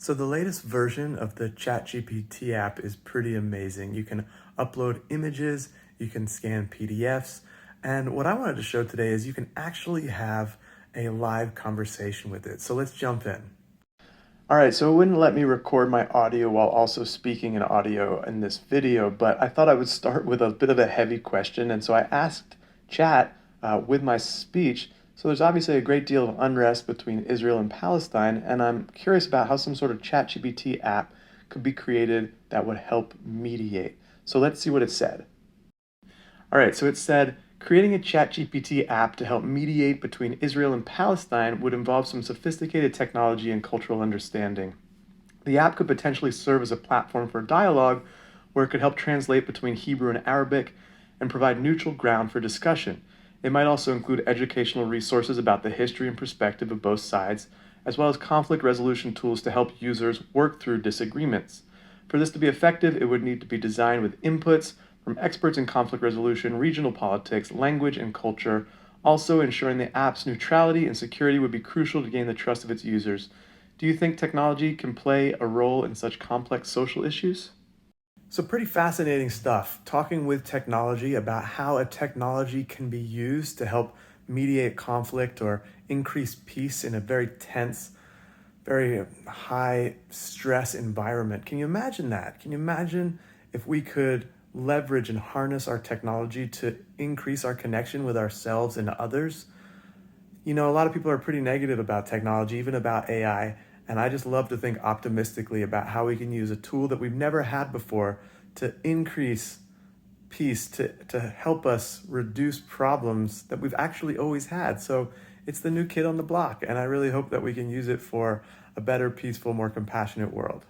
So the latest version of the ChatGPT app is pretty amazing. You can upload images, you can scan PDFs, and what I wanted to show today is you can actually have a live conversation with it. So let's jump in. All right, so it wouldn't let me record my audio while also speaking in audio in this video, but I thought I would start with a bit of a heavy question, and so I asked Chat with my speech. So there's obviously a great deal of unrest between Israel and Palestine, and I'm curious about how some sort of ChatGPT app could be created that would help mediate. So let's see what it said. All right, so it said, creating a ChatGPT app to help mediate between Israel and Palestine would involve some sophisticated technology and cultural understanding. The app could potentially serve as a platform for dialogue where it could help translate between Hebrew and Arabic and provide neutral ground for discussion. It might also include educational resources about the history and perspective of both sides, as well as conflict resolution tools to help users work through disagreements. For this to be effective, it would need to be designed with inputs from experts in conflict resolution, regional politics, language, and culture. Also, ensuring the app's neutrality and security would be crucial to gain the trust of its users. Do you think technology can play a role in such complex social issues? So pretty fascinating stuff, talking with technology about how a technology can be used to help mediate conflict or increase peace in a very tense, very high stress environment. Can you imagine that? Can you imagine if we could leverage and harness our technology to increase our connection with ourselves and others? You know, a lot of people are pretty negative about technology, even about AI, and I just love to think optimistically about how we can use a tool that we've never had before to increase peace, to help us reduce problems that we've actually always had. So it's the new kid on the block, and I really hope that we can use it for a better, peaceful, more compassionate world.